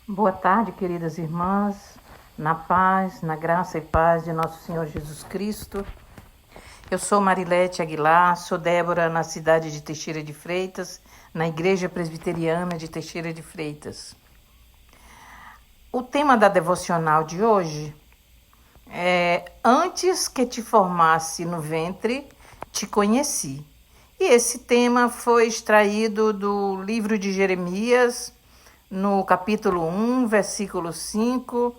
Boa tarde, queridas irmãs, na paz, na graça e paz de nosso Senhor Jesus Cristo. Eu sou Marilete Aguilar, sou Débora na cidade de Teixeira de Freitas, na Igreja Presbiteriana de Teixeira de Freitas. O tema da devocional de hoje é Antes que te formasse no ventre, te conheci. E esse tema foi extraído do livro de Jeremias, no capítulo 1, versículo 5,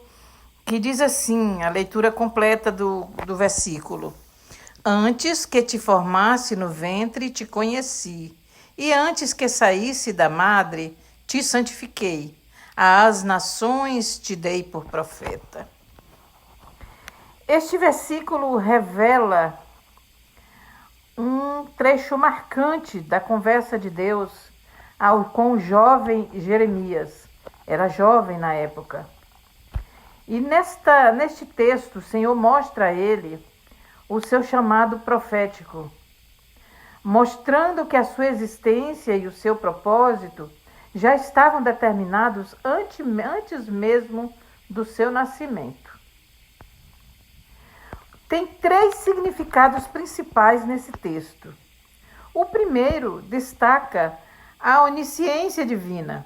que diz assim, a leitura completa do versículo. Antes que te formasse no ventre, te conheci, e antes que saísse da madre, te santifiquei. Às nações te dei por profeta. Este versículo revela um trecho marcante da conversa de Deus com o jovem Jeremias. Era jovem na época. E neste texto, o Senhor mostra a ele o seu chamado profético, mostrando que a sua existência e o seu propósito já estavam determinados antes mesmo do seu nascimento. Tem 3 significados principais nesse texto. O primeiro destaca a onisciência divina.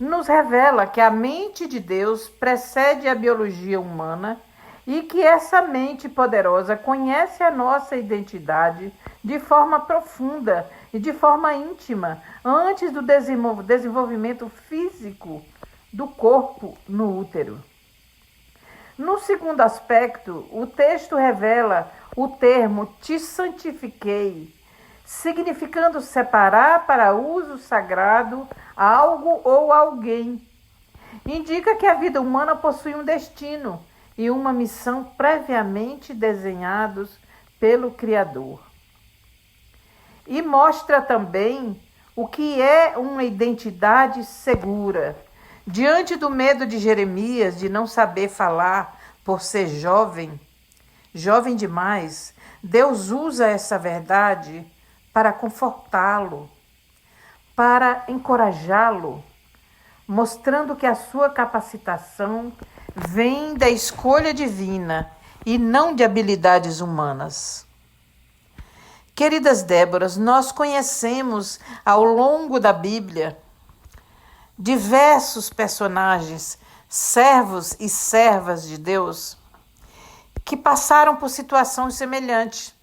Nos revela que a mente de Deus precede a biologia humana e que essa mente poderosa conhece a nossa identidade de forma profunda e de forma íntima, antes do desenvolvimento físico do corpo no útero. No segundo aspecto, o texto revela o termo te santifiquei, significando separar para uso sagrado algo ou alguém. Indica que a vida humana possui um destino e uma missão previamente desenhados pelo Criador. E mostra também o que é uma identidade segura. Diante do medo de Jeremias de não saber falar por ser jovem demais, Deus usa essa verdade para confortá-lo, para encorajá-lo, mostrando que a sua capacitação vem da escolha divina e não de habilidades humanas. Queridas Déboras, nós conhecemos ao longo da Bíblia diversos personagens, servos e servas de Deus, que passaram por situações semelhantes,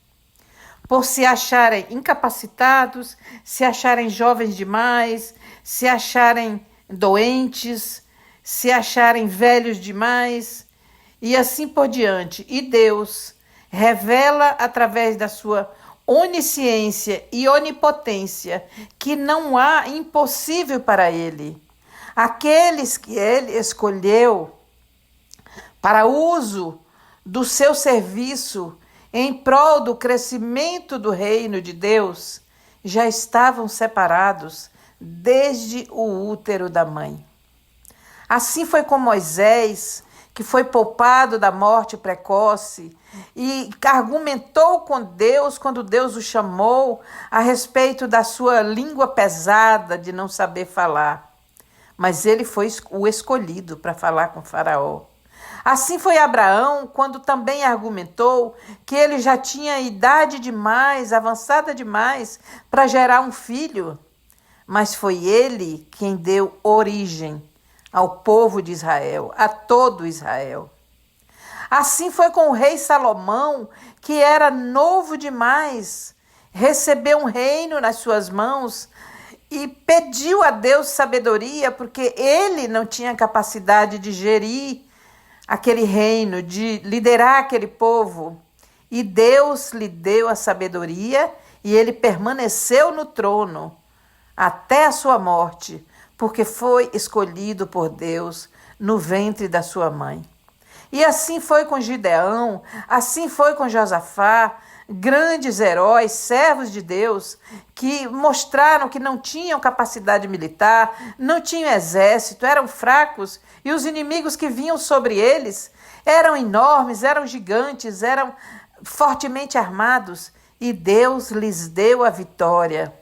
por se acharem incapacitados, se acharem jovens demais, se acharem doentes, se acharem velhos demais, e assim por diante. E Deus revela através da sua onisciência e onipotência que não há impossível para ele. Aqueles que ele escolheu para uso do seu serviço em prol do crescimento do reino de Deus já estavam separados desde o útero da mãe. Assim foi com Moisés, que foi poupado da morte precoce e argumentou com Deus quando Deus o chamou a respeito da sua língua pesada de não saber falar. Mas ele foi o escolhido para falar com Faraó. Assim foi Abraão, quando também argumentou que ele já tinha idade demais, avançada demais, para gerar um filho. Mas foi ele quem deu origem ao povo de Israel, a todo Israel. Assim foi com o rei Salomão, que era novo demais, recebeu um reino nas suas mãos e pediu a Deus sabedoria, porque ele não tinha capacidade de gerir aquele reino, de liderar aquele povo. E Deus lhe deu a sabedoria e ele permaneceu no trono até a sua morte, porque foi escolhido por Deus no ventre da sua mãe. E assim foi com Gideão, assim foi com Josafá, grandes heróis, servos de Deus, que mostraram que não tinham capacidade militar, não tinham exército, eram fracos, e os inimigos que vinham sobre eles eram enormes, eram gigantes, eram fortemente armados, e Deus lhes deu a vitória,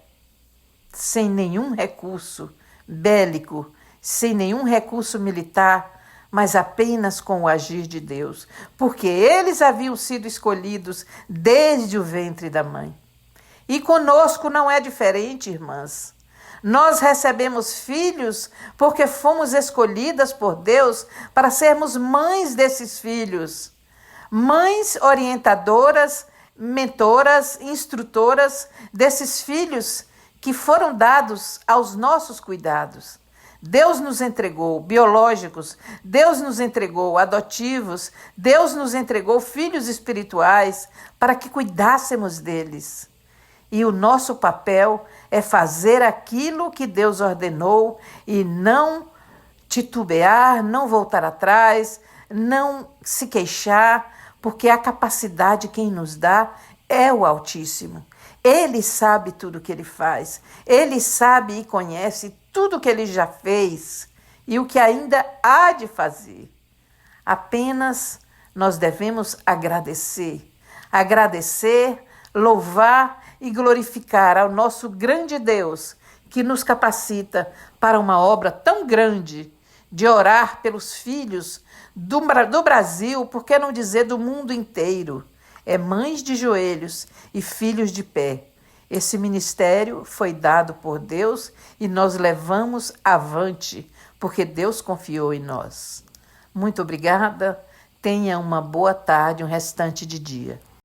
sem nenhum recurso bélico sem nenhum recurso militar, mas apenas com o agir de Deus, porque eles haviam sido escolhidos desde o ventre da mãe. E conosco não é diferente, irmãs. Nós recebemos filhos porque fomos escolhidas por Deus para sermos mães desses filhos. Mães orientadoras, mentoras, instrutoras desses filhos que foram dados aos nossos cuidados. Deus nos entregou biológicos, Deus nos entregou adotivos, Deus nos entregou filhos espirituais para que cuidássemos deles. E o nosso papel é fazer aquilo que Deus ordenou e não titubear, não voltar atrás, não se queixar, porque a capacidade quem nos dá é o Altíssimo. Ele sabe tudo o que ele faz, ele sabe e conhece tudo o que ele já fez e o que ainda há de fazer. Apenas nós devemos agradecer, louvar e glorificar ao nosso grande Deus, que nos capacita para uma obra tão grande de orar pelos filhos do Brasil, por que não dizer do mundo inteiro. É mães de joelhos e filhos de pé. Esse ministério foi dado por Deus e nós levamos avante, porque Deus confiou em nós. Muito obrigada. Tenha uma boa tarde, um restante de dia.